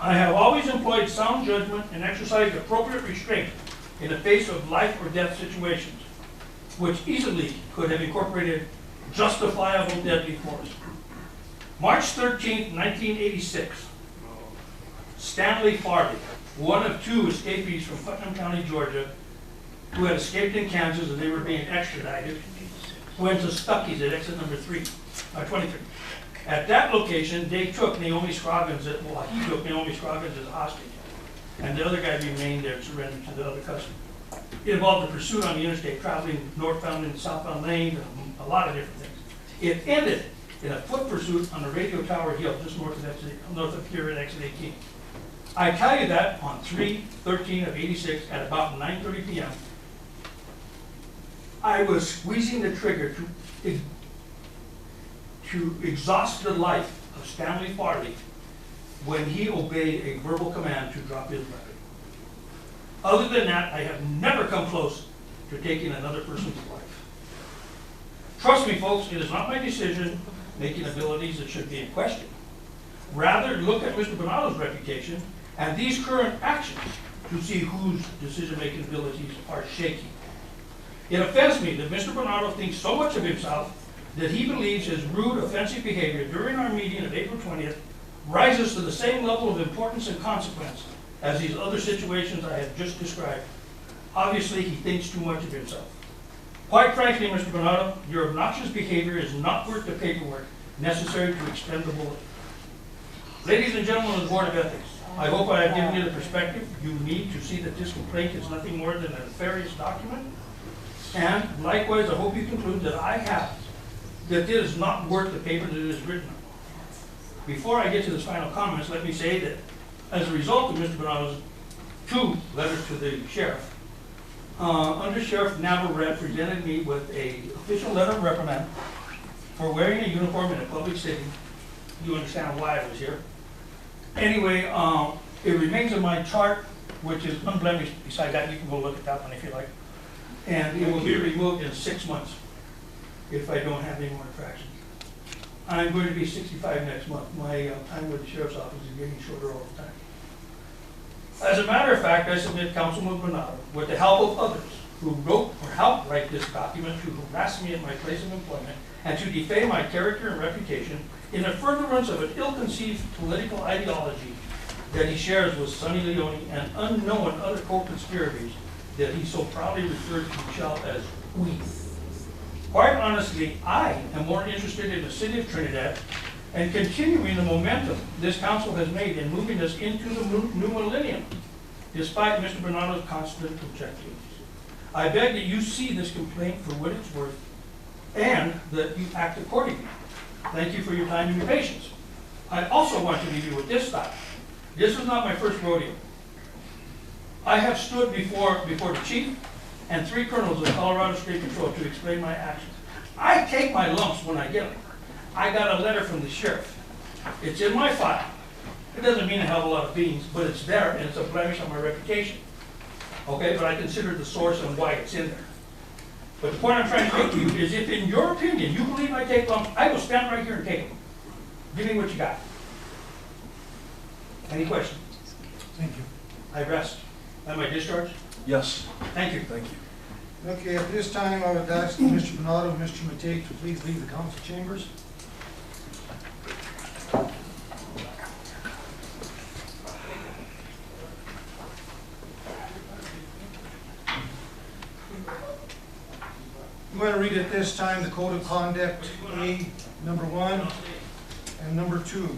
I have always employed sound judgment and exercised appropriate restraint in the face of life or death situations, which easily could have incorporated justifiable deadly force. March 13, 1986, Stanley Farley, one of two escapees from Putnam County, Georgia, who had escaped in Kansas and they were being extradited, went to Stuckey's at exit number 23. At that location, they took Naomi Scroggins, he took Naomi Scroggins as a hostage, and the other guy remained there, surrendered to the other cousin. It involved a pursuit on the interstate, traveling northbound and southbound lanes, a lot of different things. It ended in a foot pursuit on the Radio Tower Hill, just north of here at exit 18. I tell you that on 3/13 of 86 at about 9:30 p.m. I was squeezing the trigger to exhaust the life of Stanley Farley when he obeyed a verbal command to drop his weapon. Other than that, I have never come close to taking another person's life. Trust me, folks, it is not my decision-making abilities that should be in question. Rather, look at Mr. Bonato's reputation and these current actions to see whose decision-making abilities are shaky. It offends me that Mr. Bonato thinks so much of himself that he believes his rude, offensive behavior during our meeting of April 20th rises to the same level of importance and consequence as these other situations I have just described. Obviously, he thinks too much of himself. Quite frankly, Mr. Bonato, your obnoxious behavior is not worth the paperwork necessary to extend the bullet. Ladies and gentlemen of the Board of Ethics, I hope I have given you the perspective you need to see that this complaint is nothing more than a nefarious document. And likewise, I hope you conclude that that it is not worth the paper that it is written on. Before I get to his final comments, let me say that as a result of Mr. Bonato's 2 letters to the sheriff, Under Sheriff Navarrete presented me with an official letter of reprimand for wearing a uniform in a public city. You understand why I was here. Anyway, it remains in my chart, which is unblemished. Besides that, you can go look at that one if you like. And it will be removed in 6 months if I don't have any more infractions. I'm going to be 65 next month. My time with the Sheriff's Office is getting shorter all the time. As a matter of fact, I submit Councilman Bonato, with the help of others who wrote or helped write this document, to harass me at my place of employment and to defame my character and reputation in the furtherance of an ill-conceived political ideology that he shares with Sonny Leone and unknown other co-conspirators that he so proudly referred to himself as we. Quite honestly, I am more interested in the city of Trinidad and continuing the momentum this council has made in moving us into the new millennium, despite Mr. Bonato's constant objections. I beg that you see this complaint for what it's worth and that you act accordingly. Thank you for your time and your patience. I also want to leave you with this thought. This is not my first rodeo. I have stood before the chief and 3 colonels of the Colorado State Patrol to explain my actions. I take my lumps when I get them. I got a letter from the sheriff. It's in my file. It doesn't mean a hell of a lot of beans, but it's there and it's a blemish on my reputation. Okay, but I consider the source and why it's in there. But the point I'm trying to make to you is, if in your opinion you believe I take lumps, I will stand right here and take them. Give me what you got. Any questions? Thank you. I rest. Am I discharged? Yes. Thank you. Thank you. Okay, at this time, I would ask Mr. Bonato and Mr. Mattie to please leave the council chambers. I'm going to read at this time the Code of Conduct A, number 1 and number 2.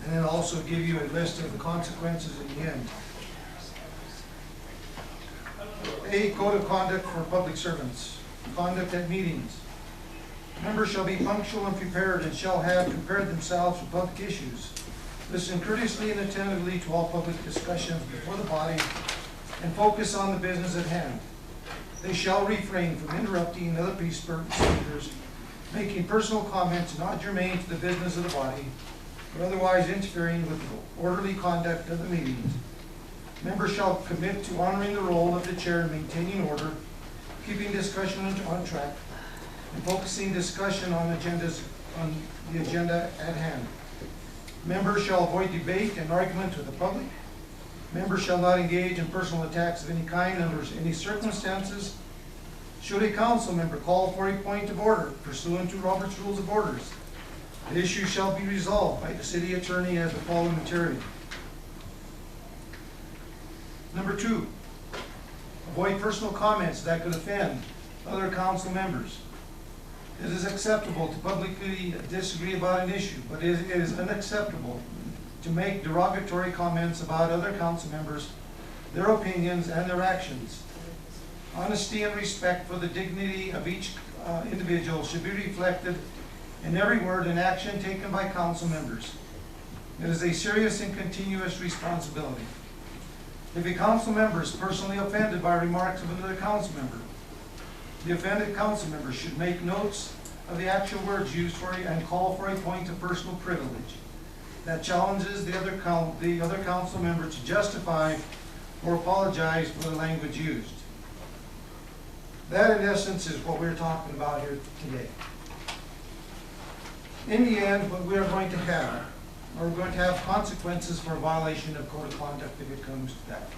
And then also give you a list of the consequences at the end. A, Code of Conduct for Public Servants. Conduct at meetings. Members shall be punctual and prepared and shall have prepared themselves for public issues. Listen courteously and attentively to all public discussions before the body and focus on the business at hand. They shall refrain from interrupting other speakers, making personal comments not germane to the business of the body, or otherwise interfering with the orderly conduct of the meetings. Members shall commit to honoring the role of the chair in maintaining order, keeping discussion on track, and focusing discussion on the agenda at hand. Members shall avoid debate and argument with the public. Members shall not engage in personal attacks of any kind under any circumstances. Should a council member call for a point of order pursuant to Robert's Rules of Orders, the issue shall be resolved by the city attorney as the following material. Number 2, avoid personal comments that could offend other council members. It is acceptable to publicly disagree about an issue, but it is unacceptable to make derogatory comments about other council members, their opinions, and their actions. Honesty and respect for the dignity of each individual should be reflected in every word and action taken by council members. It is a serious and continuous responsibility. If a council member is personally offended by remarks of another council member, the offended council member should make notes of the actual words used for and call for a point of personal privilege that challenges the other council member to justify or apologize for the language used. That, in essence, is what we're talking about here today. In the end, what we are going to have, we're going to have consequences for a violation of code of conduct if it comes to that.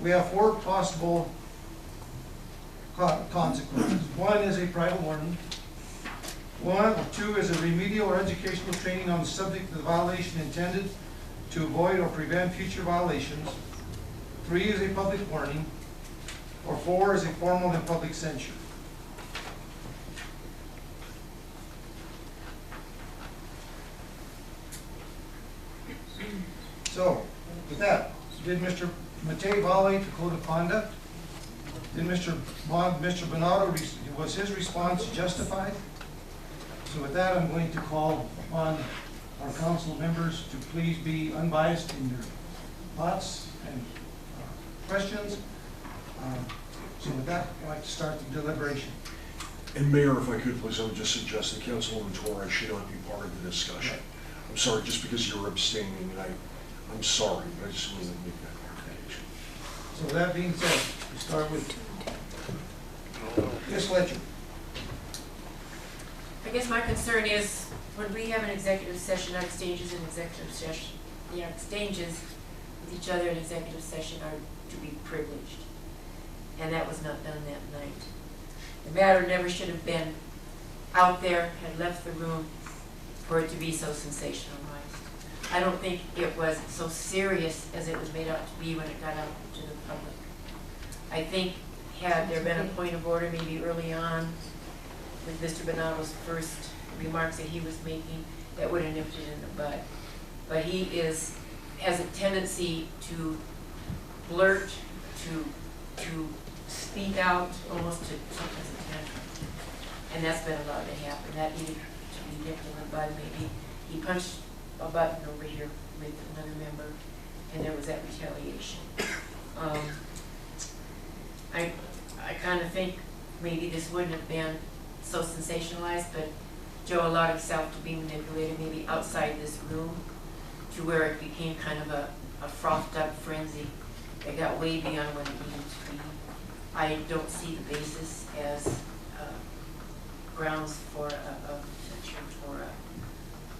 We have 4 possible consequences. 1 is a private warning. 2 is a remedial or educational training on the subject of the violation intended to avoid or prevent future violations. 3 is a public warning. Or 4 is a formal and public censure. So, with that, did Mr. Mattie violate the code of conduct? Did Mr. Bonato, was his response justified? So with that, I'm going to call upon our council members to please be unbiased in your thoughts and questions. So with that, I'd like to start the deliberation. And Mayor, if I could please, I would just suggest that Councilwoman Torres should not be part of the discussion. I'm sorry, just because you're abstaining, and I'm sorry, but I just wanted to make that clarification. So with that being said, we start with Ms. Fletcher. I guess my concern is when we have an executive session, our exchanges in executive session, the exchanges with each other in executive session are to be privileged. And that was not done that night. The matter never should have been out there, had left the room for it to be so sensationalized. I don't think it was so serious as it was made out to be when it got out to the public. I think had there been a point of order maybe early on with Mr. Bonato's first remarks that he was making, that would have nipped it in the bud. But he has a tendency to blurt, to speak out almost to something as a tantrum. And that's been allowed to happen. That needed to be nipped in the bud maybe. He punched a button over here with another member, and there was that retaliation. I kind of think maybe this wouldn't have been so sensationalized, but Joe allowed himself to be manipulated maybe outside this room to where it became kind of a frothed up frenzy that got way beyond what it needed to be. I don't see the basis as grounds for a censure for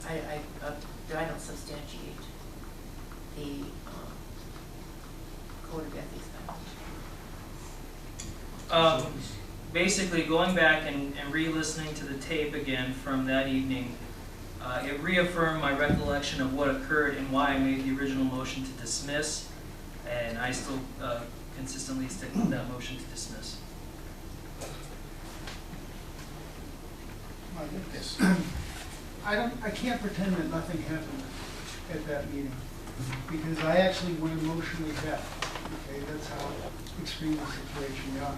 I don't substantiate the code of ethics. Basically, going back and re-listening to the tape again from that evening, it reaffirmed my recollection of what occurred and why I made the original motion to dismiss, and I still consistently stick with that motion to dismiss. Yes. I can't pretend that nothing happened at that meeting, because I actually went emotionally deaf. Okay, that's how extreme the situation got.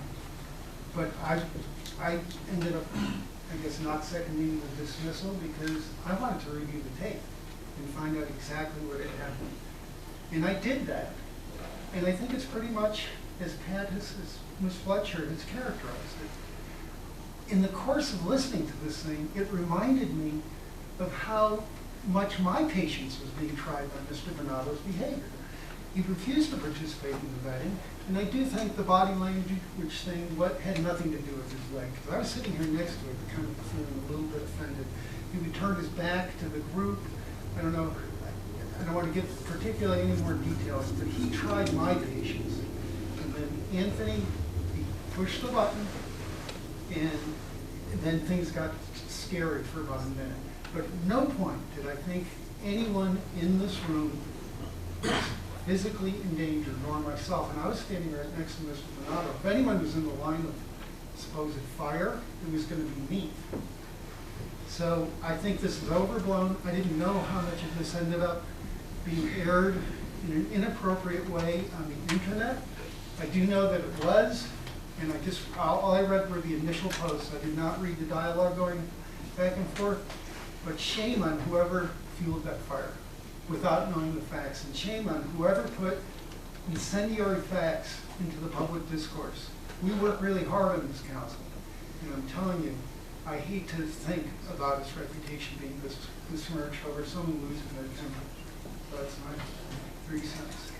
But I ended up, I guess, not seconding the dismissal because I wanted to review the tape and find out exactly what had happened. And I did that. And I think it's pretty much as Pat as Ms. Fletcher has characterized it. In the course of listening to this thing, it reminded me of how much my patience was being tried by Mr. Bonato's behavior. He refused to participate in the vetting, and I do think the body language thing had nothing to do with his leg. Because I was sitting here next to him, kind of feeling a little bit offended. He would turn his back to the group. I don't know, I don't want to give particularly any more details, but he tried my patience. And then Anthony, he pushed the button, and then things got scary for about a minute. But at no point did I think anyone in this room was physically in danger, nor myself. And I was standing right next to Mr. Bonato. If anyone was in the line of supposed fire, it was going to be me. So I think this is overblown. I didn't know how much of this ended up being aired in an inappropriate way on the internet. I do know that it was, and all I read were the initial posts. I did not read the dialogue going back and forth, but shame on whoever fueled that fire without knowing the facts, and shame on whoever put incendiary facts into the public discourse. We work really hard on this council, and I'm telling you, I hate to think about its reputation being besmirched over someone losing their temper. So that's my 3 cents.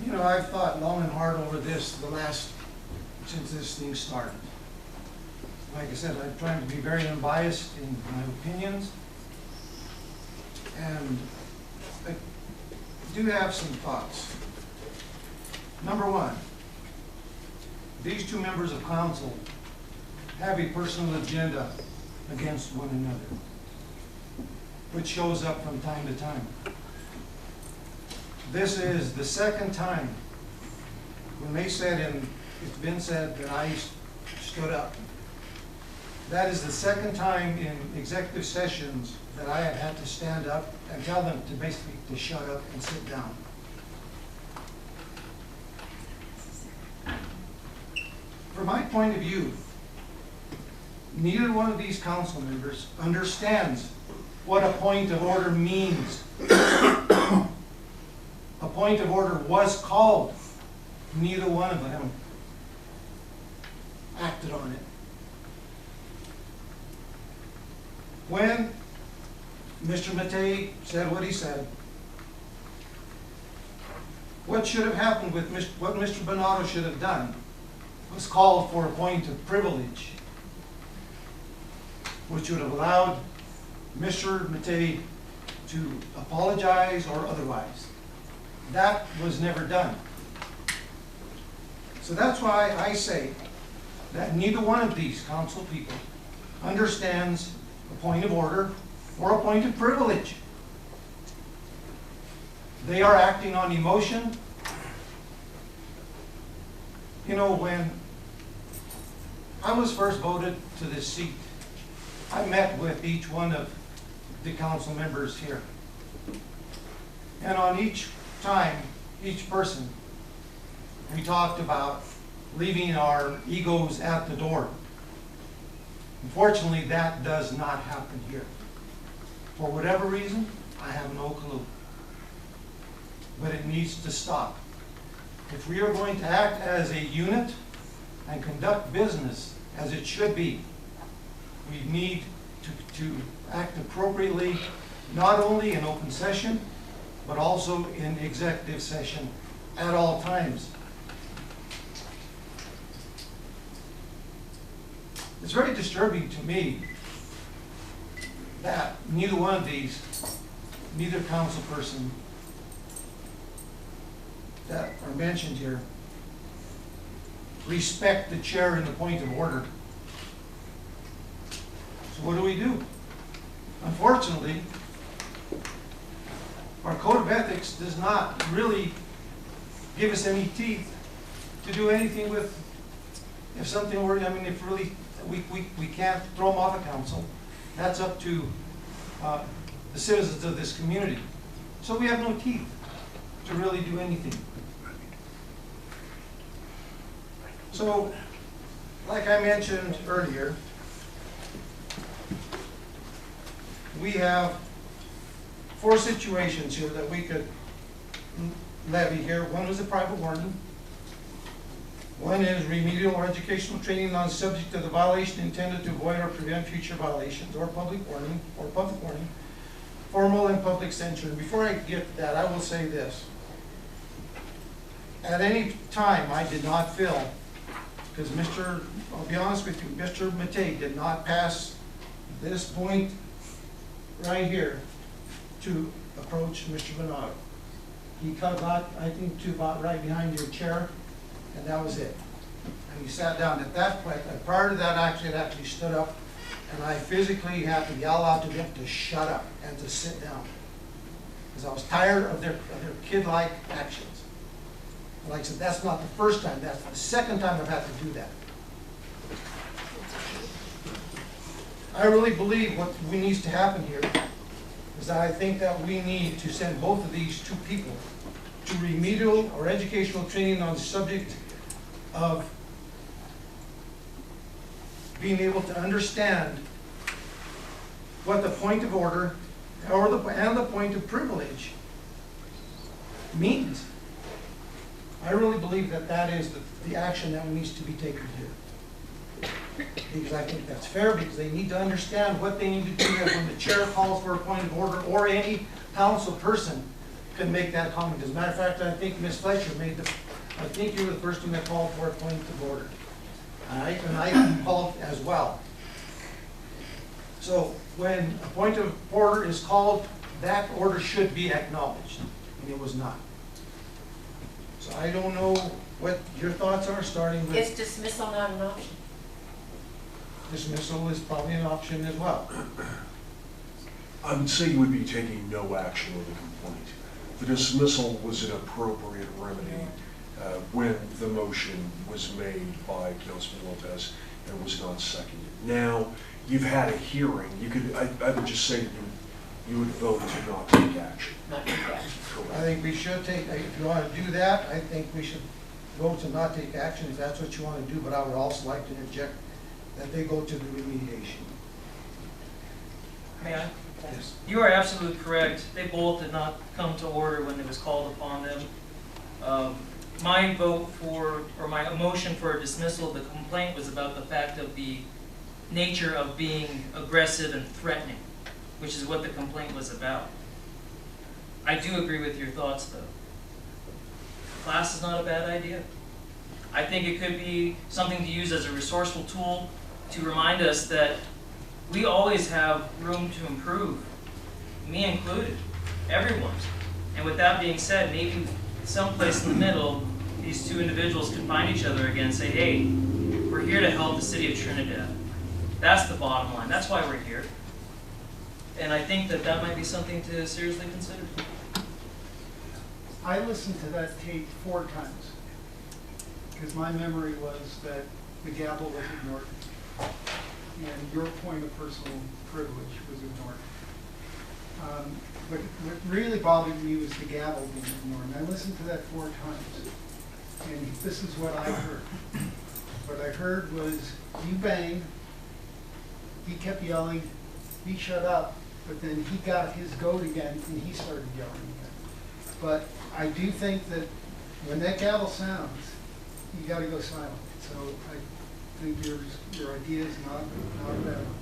You know, I've thought long and hard over this since this thing started. Like I said, I'm trying to be very unbiased in my opinions. And I do have some thoughts. Number one, these 2 members of council have a personal agenda against one another, which shows up from time to time. This is the second time when they said, and it's been said that I stood up. That is the second time in executive sessions that I have had to stand up and tell them to basically to shut up and sit down. From my point of view, neither one of these council members understands what a point of order means. A point of order was called. Neither one of them acted on it. When Mr. Mattie said what he said, what should have happened with what Mr. Bonato should have done was called for a point of privilege, which would have allowed Mr. Mattie to apologize or otherwise. That was never done. So that's why I say that neither one of these council people understands a point of order or a point of privilege. They are acting on emotion. You know, when I was first voted to this seat, I met with each one of the council members here. And on each time, each person, we talked about leaving our egos at the door. Unfortunately, that does not happen here. For whatever reason, I have no clue. But it needs to stop. If we are going to act as a unit and conduct business as it should be, we need to act appropriately, not only in open session, but also in executive session at all times. It's very disturbing to me that neither one of these, neither council person that are mentioned here, respect the chair and the point of order. So what do? Unfortunately, our code of ethics does not really give us any teeth to do anything with. If something were, I mean, if really we can't throw them off a council, that's up to the citizens of this community. So we have no teeth to really do anything. So, like I mentioned earlier, we have 4 situations here that we could levy here. One was a private warning. One is remedial or educational training on the subject of the violation intended to avoid or prevent future violations, or public warning, formal and public censure. And before I get to that, I will say this. At any time, I did not feel because I'll be honest with you, Mr. Matei did not pass this point right here to approach Mr. Bonato. He got, I think, to about right behind your chair, and that was it. And he sat down. At that point, prior to that, actually, it actually stood up, and I physically had to yell out to them to shut up and to sit down. Because I was tired of their kid-like actions. And like I said, that's not the first time, that's the second time I've had to do that. I really believe what needs to happen here is that I think that we need to send both of these two people to remedial or educational training on the subject of being able to understand what the point of order and the point of privilege means. I really believe that that is the action that needs to be taken here. Because I think that's fair, because they need to understand what they need to do when the chair calls for a point of order, or any council person can make that comment. As a matter of fact, I think Ms. Fletcher I think you were the first one that called for a point of order. And I called as well. So when a point of order is called, that order should be acknowledged, and it was not. So I don't know what your thoughts are, starting with... Is dismissal not an option? Dismissal is probably an option as well. I would say you would be taking no action on the complaint. The dismissal was an appropriate remedy when the motion was made by Councilman Lopez and was not seconded. Now, you've had a hearing. You could, I would just say that you would vote to not take action. Not take action. I think we should take, if you want to do that, I think we should vote to not take action if that's what you want to do, but I would also like to interject that they go to the remediation. May I? Yes. You are absolutely correct. They both did not come to order when it was called upon them. My vote for, or my motion for a dismissal of the complaint was about the fact of the nature of being aggressive and threatening, which is what the complaint was about. I do agree with your thoughts, though. Class is not a bad idea. I think it could be something to use as a resourceful tool to remind us that we always have room to improve, me included, everyone's. And with that being said, maybe someplace in the middle, these two individuals can find each other again and say, hey, we're here to help the city of Trinidad. That's the bottom line. That's why we're here. And I think that that might be something to seriously consider. I listened to that tape 4 times because my memory was that the gavel was ignored and your point of personal privilege was ignored. But what really bothered me was the gavel being ignored. And I listened to that 4 times, and this is what I heard. What I heard was, you bang, he kept yelling, he shut up, but then he got his goat again and he started yelling again. But I do think that when that gavel sounds, you got to go silent. So I think your idea is not a bad one.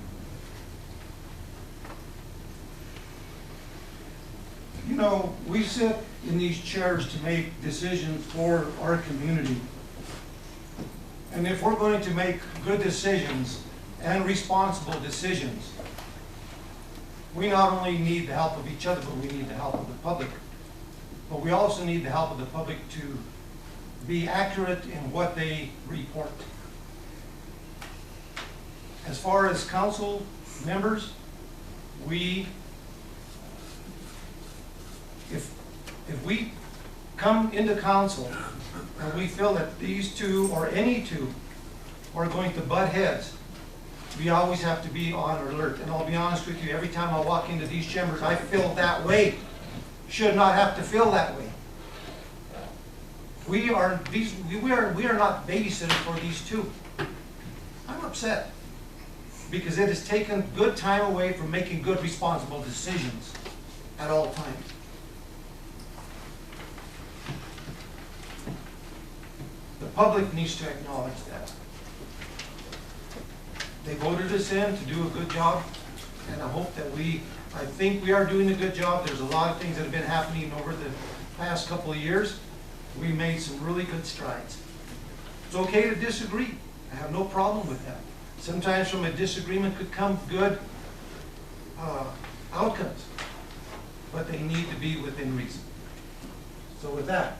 You know, we sit in these chairs to make decisions for our community. And if we're going to make good decisions and responsible decisions, we not only need the help of each other, but we need the help of the public. But we also need the help of the public to be accurate in what they report. As far as council members, if we come into council and we feel that these two or any two are going to butt heads, we always have to be on alert. And I'll be honest with you, every time I walk into these chambers, I feel that way. Should not have to feel that way. We are not babysitters for these two. I'm upset because it has taken good time away from making good, responsible decisions at all times. The public needs to acknowledge that. They voted us in to do a good job, and I hope that I think we are doing a good job. There's a lot of things that have been happening over the past couple of years. We made some really good strides. It's okay to disagree. I have no problem with that. Sometimes from a disagreement could come good outcomes, but they need to be within reason. So with that,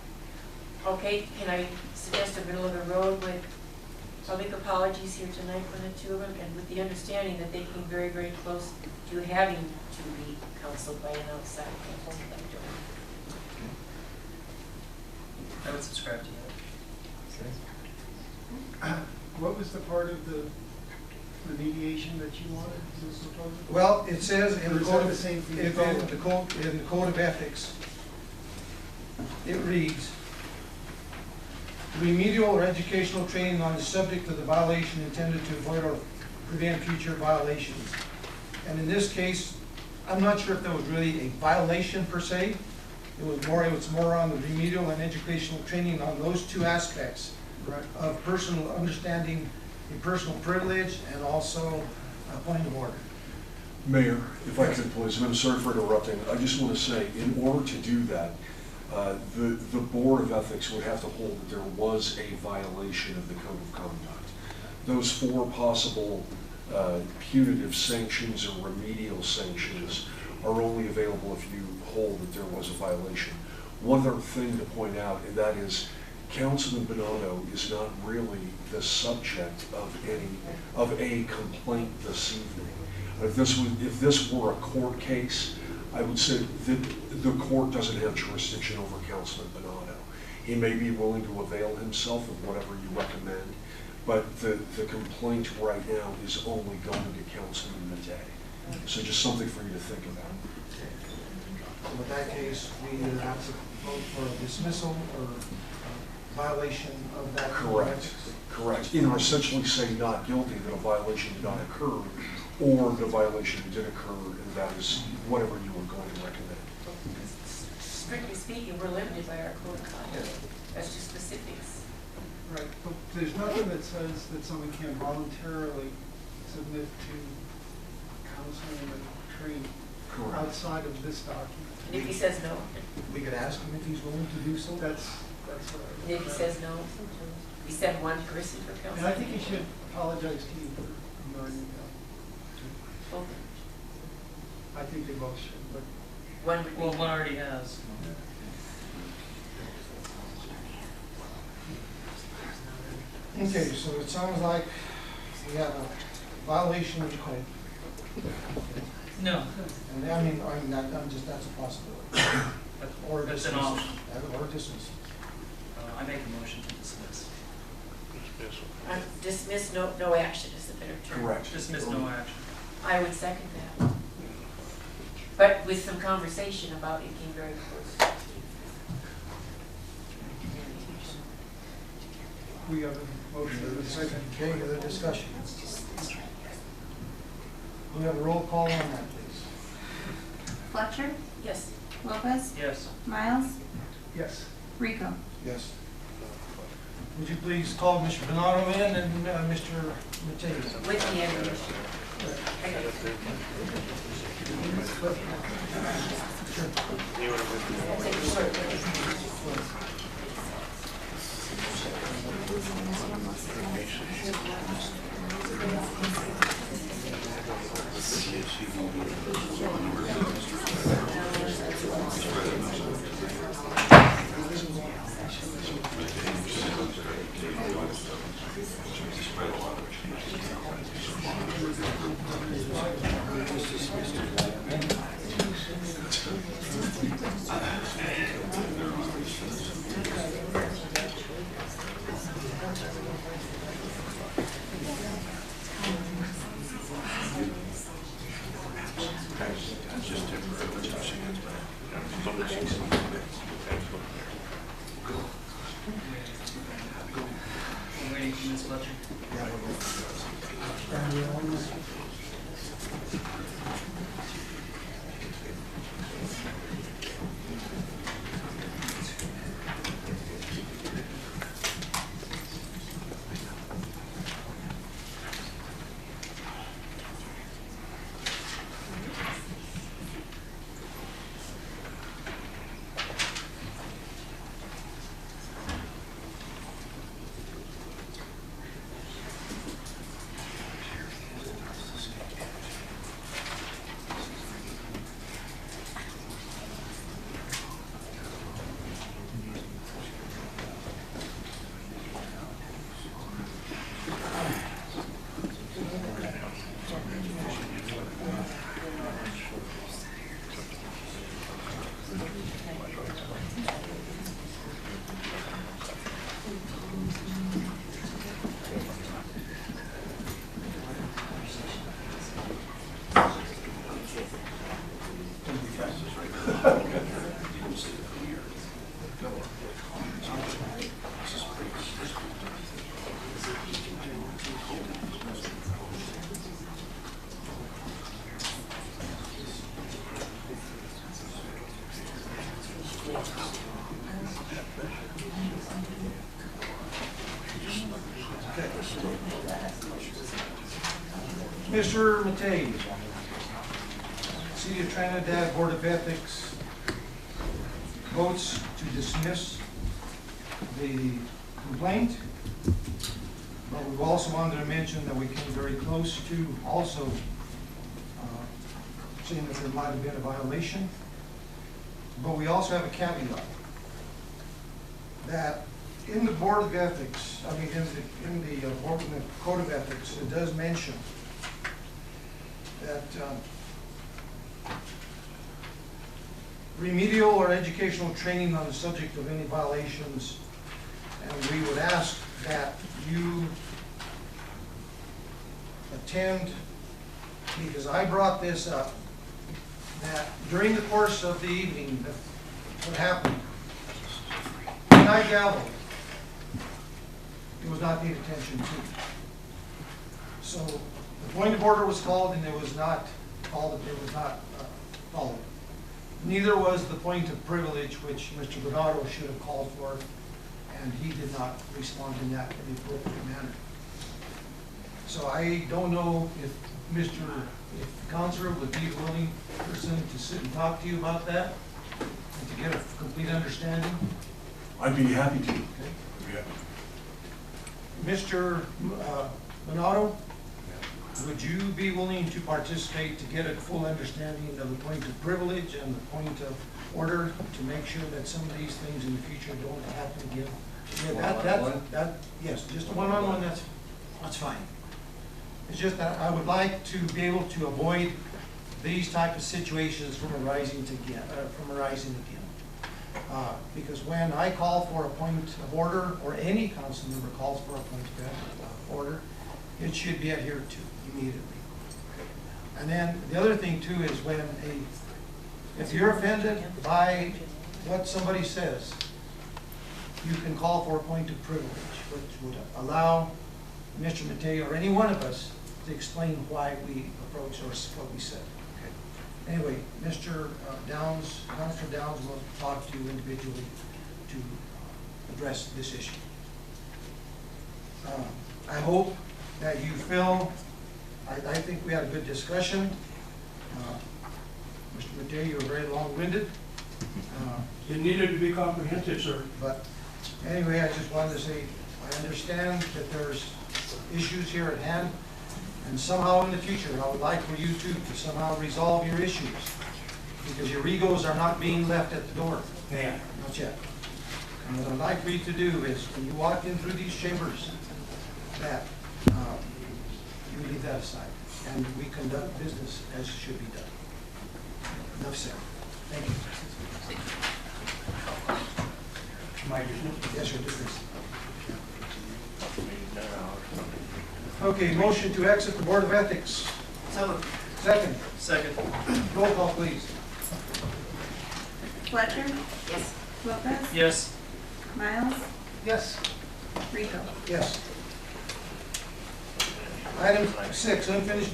Okay, can I suggest a middle of the road with public apologies here tonight from the two of them, and with the understanding that they came very, very close to having to be counseled by an outside counsel. I would subscribe to that. What was the part of the mediation that you wanted to propose? well, it says in Or the is code that the of, same thing? in the code of ethics, it reads, remedial or educational training on the subject of the violation intended to avoid or prevent future violations. And in this case, I'm not sure if there was really a violation per se. It was more on the remedial and educational training on those two aspects of personal understanding, a personal privilege, and also a point of order. Mayor, if I could please, and I'm sorry for interrupting, I just want to say, in order to do that, the Board of Ethics would have to hold that there was a violation of the Code of Conduct. Those 4 possible punitive sanctions or remedial sanctions are only available if you hold that there was a violation. One other thing to point out, and that is Councilman Bonato is not really the subject of a complaint this evening. If this were a court case, I would say that the court doesn't have jurisdiction over Councilman Bonato. He may be willing to avail himself of whatever you recommend, but the complaint right now is only going to Councilman Mattie. So just something for you to think about. So in that case, we either have to vote for a dismissal or violation of that. Correct. Correct. Either essentially say not guilty, that a violation did not occur, or the violation did occur, and that is whatever you were going to recommend. Strictly speaking, we're limited by our code of conduct. That's just specifics. Right, but there's nothing that says that someone can voluntarily submit to counseling or training Correct. outside of this document. And if he says no, We could ask him if he's willing to do so. That's what and if he says no, we send one person for And counseling. I think he should apologize to you for ignoring that. Both. I think they both should, but. One would be. Well, one already has. Okay, so it sounds like we have a violation of the code. No. And that's a possibility. Or That's an dismissal. option. Or dismissal. I make a motion to dismiss. Dismiss, no action is the better term. Correct. Dismiss, no action. I would second that. But with some conversation about it came very close. We have a motion and a second. Okay, other discussion? We have a roll call on that, please. Fletcher, Yes. Lopez, Yes. Miles, Yes. Rico. Yes. Would you please call Mr. Bonato in and Mr. Matei? With the ammunition. I got it. I'll take a short break. I'm waiting for Ms. Fletcher. Mr. Matei, City of Trinidad Board of Ethics votes to dismiss the complaint. But we also wanted to mention that we came very close to also saying that there might have been a violation. But we also have a caveat that in the Board of Ethics, in the Code of Ethics, it does mention that remedial or educational training on the subject of any violations, and we would ask that you attend, because I brought this up, that during the course of the evening, what happened, when I gavelled, it was not paid attention to. So the point of order was called and it was not followed. Neither was the point of privilege, which Mr. Bonato should have called for, and he did not respond in that in the appropriate manner. So I don't know if the counselor would be a willing person to sit and talk to you about that, and to get a complete understanding. I'd be happy to. Okay. Yeah. Mr. Bonato, would you be willing to participate to get a full understanding of the point of privilege and the point of order to make sure that some of these things in the future don't happen again? Yeah, yes, just a one-on-one, that's fine. It's just that I would like to be able to avoid these type of situations from arising again. Because when I call for a point of order, or any council member calls for a point of order, it should be adhered to immediately. And then the other thing too is if you're offended by what somebody says, you can call for a point of privilege, which would allow Mr. Matei or any one of us to explain why we approached or what we said. Anyway, Mr. Downs, Councilor Downs will talk to you individually to address this issue. I hope that you feel, I think we had a good discussion. Mr. Matei, you were very long-winded. It needed to be comprehensive, sir. But anyway, I just wanted to say, I understand that there's issues here at hand, and somehow in the future, I would like for you to somehow resolve your issues, because your egos are not being left at the door. Yeah. Not yet. And what I'd like for you to do is, when you walk in through these chambers, that you leave that aside, and we conduct business as should be done. Enough said. Thank you. Am I dismissed? Yes, you're dismissed. Okay, motion to exit the Board of Ethics. Second. Second. Roll call, please. Fletcher, Yes. Lopez, Yes. Miles, Yes. Rico. Yes. Item 6, unfinished